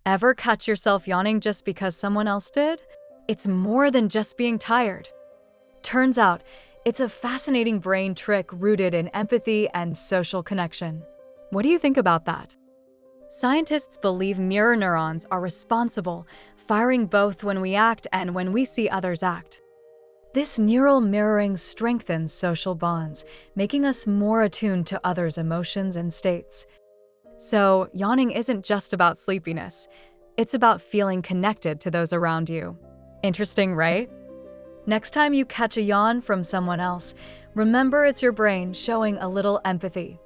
Ever catch yourself yawning just because someone else did? It's more than just being tired. Turns out, it's a fascinating brain trick rooted in empathy and social connection. What do you think about that? Scientists believe mirror neurons are responsible, firing both when we act and when we see others act. This neural mirroring strengthens social bonds, making us more attuned to others' emotions and states. So, yawning isn't just about sleepiness. It's about feeling connected to those around you. Interesting, right? Next time you catch a yawn from someone else, remember it's your brain showing a little empathy.